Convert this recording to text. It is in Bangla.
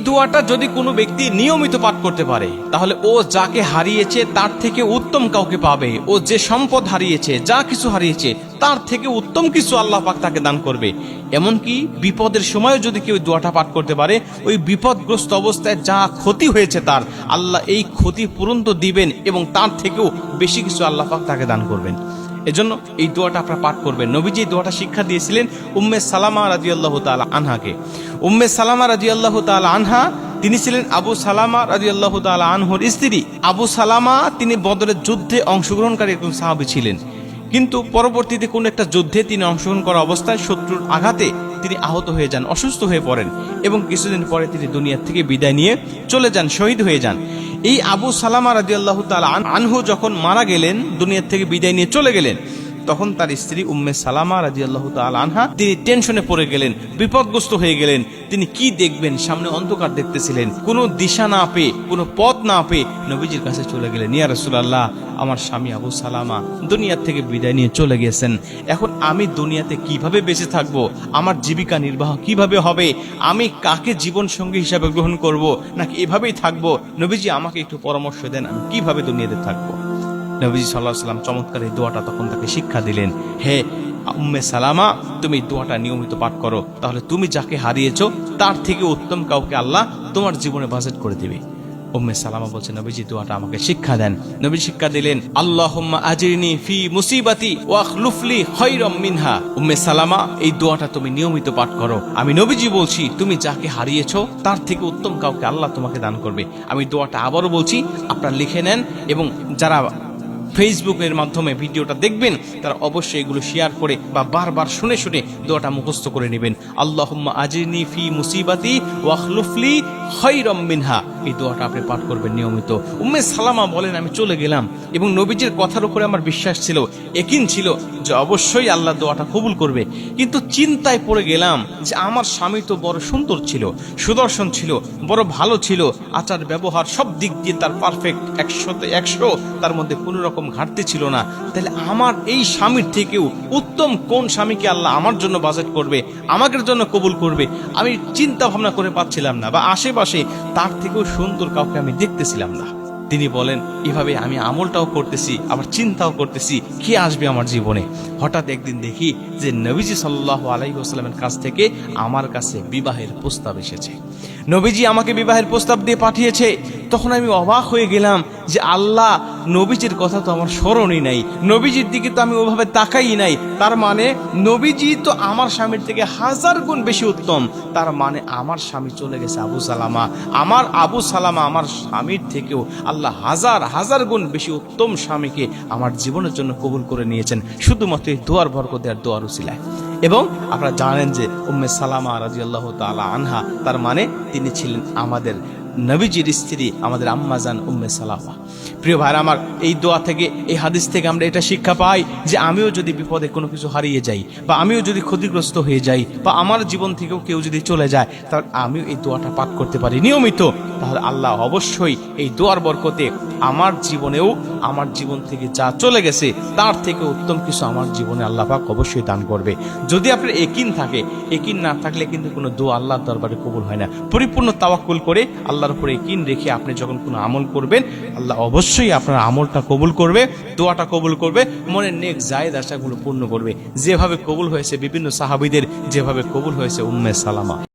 দোয়াটা যদি কোনো ব্যক্তি নিয়মিত পাঠ করতে পারে তাহলে ও যাকে হারিয়েছে তার থেকে উত্তম কাউকে পাবে। ও যে সম্পদ হারিয়েছে, যা কিছু হারিয়েছে, তার থেকে উত্তম কিছু আল্লাহ পাক তাকে দান করবে। এমনকি বিপদের সময় যদি কেউ দোয়াটা পাঠ করতে পারে, ওই বিপদগ্রস্ত অবস্থায় যা ক্ষতি হয়েছে তার, আল্লাহ এই ক্ষতি পূরণ তো দিবেন এবং তার থেকেও বেশি কিছু আল্লাহ পাক তাকে দান করবেন। এজন্য এই দোয়াটা আপনারা পাঠ করবেন। নবীজি এই দোয়াটা শিক্ষা দিয়েছিলেন উম্মে সালামা রাদিয়াল্লাহু তাআলা আনহাকে। উম্মে সালামা রাদিয়াল্লাহু তাআলা আনহা তিনি ছিলেন আবু সালামা রাদিয়াল্লাহু তাআলা আনহুর স্ত্রী। আবু সালামা তিনি বদরের যুদ্ধে অংশগ্রহণকারী একজন সাহাবী ছিলেন, কিন্তু পরবর্তীতে কোন একটা যুদ্ধে তিনি অংশগ্রহণ করা অবস্থায় শত্রুর আঘাতে তিনি আহত হয়ে যান, অসুস্থ হয়ে পড়েন এবং কিছুদিন পরে তিনি দুনিয়া থেকে বিদায় নিয়ে চলে যান, শহীদ হয়ে যান। এই আবু সালামা রাদিয়াল্লাহু তাআলা আনহু যখন মারা গেলেন, দুনিয়া থেকে বিদায় নিয়ে চলে গেলেন, তখন তার স্ত্রী উম্মে সালামা রাদিয়াল্লাহু তাআলা আনহা তিনি টেনশনে পড়ে গেলেন, বিপদগ্রস্ত হয়ে গেলেন। তিনি কি দেখবেন, সামনে অন্ধকার দেখতেছিলেন, কোনো দিশা না পেয়ে, কোনো পথ না পেয়ে নবীজির কাছে চলে গেলেন। ইয়া রাসূলুল্লাহ, আমার স্বামী আবু সালামা দুনিয়া থেকে বিদায় নিয়ে চলে গেছেন, এখন আমি দুনিয়াতে কিভাবে বেঁচে থাকবো, আমার জীবিকা নির্বাহ কিভাবে হবে, আমি কাকে জীবন সঙ্গী হিসাবে গ্রহণ করব, নাকি এভাবেই থাকবো? নবীজি আমাকে একটু পরামর্শ দেন, আমি কিভাবে দুনিয়াতে থাকবো। নবীজি সাল্লাল্লাহু আলাইহি ওয়াসাল্লাম চমৎকার এই দোয়াটা তখন তাকে শিক্ষা দিলেন। হে উম্মে সালামা, তুমি দোয়াটা নিয়মিত পাঠ করো, তাহলে তুমি যাকে হারিয়েছো তার থেকে উত্তম কাউকে আল্লাহ তোমার জীবনে বাজেট করে দিবে। উম্মে সালামা বলছে, নবীজি দোয়াটা আমাকে শিক্ষা দেন। নবী শিক্ষা দিলেন, আল্লাহুম্মা আজিরনি ফি মুসিবাতি ওয়া আখলুফলি খায়রাম মিনহা। উম্মে সালামা, এই দোয়াটা তুমি নিয়মিত পাঠ করো। আমি নবীজি বলছি, তুমি যাকে হারিয়েছো তার থেকে উত্তম কাউকে আল্লাহ তোমাকে দান করবে। আমি দোয়াটা আবারও বলছি, আপনারা লিখে নেন এবং যারা ফেসবুকের মাধ্যমে ভিডিওটা দেখবেন তারা অবশ্যই এগুলো শেয়ার করে বা বারবার শুনে শুনে দোয়াটা মুখস্থ করে নেবেন। আল্লাহুম্মা আজিরনি ফি মুসিবাতি ওয়া আখলুফলি খায়রাম মিনহা, এই দোয়াটা আপনি পাঠ করবেন নিয়মিত। উম্মে সালামা বলেন, আমি চলে গেলাম এবং নবীজির কথার উপরে আমার বিশ্বাস ছিল, ইয়াকিন ছিল যে অবশ্যই আল্লাহ দোয়াটা কবুল করবে। কিন্তু চিন্তায় পড়ে গেলাম যে আমার স্বামী তো বড় সুন্দর ছিল, সুদর্শন ছিল, বড় ভালো ছিল, আচার ব্যবহার সব দিক দিয়ে তার পারফেক্ট, 100-তে 100, তার মধ্যে কোনো রকম ঘাটতি ছিল না। তাহলে আমার এই স্বামীর থেকেও উত্তম কোন স্বামীকে আল্লাহ আমার জন্য বাজেট করবে, আমাদের জন্য কবুল করবে, আমি চিন্তা ভাবনা করে পাচ্ছিলাম না, বা আশেপাশে তার থেকেও সুন্দর কাউকে আমি দেখতেছিলাম না। তিনি বলেন, এভাবে আমি আমলটাও করতেছি, আবার চিন্তাও করতেছি কে আসবে আমার জীবনে। হঠাৎ একদিন দেখি যে নবীজি সাল্লাল্লাহু আলাইহি ওয়াসাল্লামের কাছ থেকে আমার কাছে বিবাহের প্রস্তাব এসেছে। নবীজি আমাকে বিবাহের প্রস্তাব দিয়ে পাঠিয়েছে। তখন আমি অবাক হয়ে গেলাম যে আল্লাহ, নবীজির কথা তো আমার স্মরণই নাই, নবীজির দিকে তো আমি ওভাবে তাকাই নাই। তার মানে নবীজি তো আমার স্বামীর থেকে 1000 গুণ বেশি উত্তম। তার মানে আমার স্বামী চলে গেছে আবু সালামা, আমার আবু সালামা আমার স্বামীর থেকেও আল্লাহ 1000 গুণ বেশি উত্তম স্বামীকে আমার জীবনের জন্য কবুল করে নিয়েছেন, শুধুমাত্র এই দোয়ার বরকতে আর দোয়ার উসিলায়। এবং আপনারা জানেন যে উম্মে সালামা রাদিয়াল্লাহু তাআলা আনহা, তার মানে তিনি ছিলেন আমাদের নবীজির স্ত্রী, আমাদের আম্মাজান উম্মে সালামা। প্রিয় ভাইরা আমার, এই দোয়া থেকে, এই হাদিস থেকে আমরা এটা শিক্ষা পাই যে আমিও যদি বিপদে কোনো কিছু হারিয়ে যাই, বা আমিও যদি ক্ষতিগ্রস্ত হয়ে যাই, বা আমার জীবন থেকেও কেউ যদি চলে যায়, তাহলে আমিও এই দোয়াটা পাঠ করতে পারি নিয়মিত। তাহলে আল্লাহ অবশ্যই এই দোয়ার বরকতে আমার জীবনেও, আমার জীবন থেকে যা চলে গেছে তার থেকে উত্তম কিছু আমার জীবনে আল্লাহ পাক অবশ্যই দান করবে। যদি আপনার ইয়াকিন থাকে, ইয়াকিন না থাকলে কিন্তু কোনো দোয়া আল্লাহর দরবারে কবুল হয় না। পরিপূর্ণ তাওয়াক্কুল করে আল্লাহর উপরে ইয়াকিন রেখে আপনি যখন কোনো আমল করবেন, আল্লাহ অবশ্যই আপনার আমলটা কবুল করবে, দোয়াটা কবুল করবে, মনের নেক জায়েদ আশাগুলো পূর্ণ করবে। যেভাবে কবুল হয়েছে বিভিন্ন সাহাবীদের, যেভাবে কবুল হয়েছে উম্মে সালামা।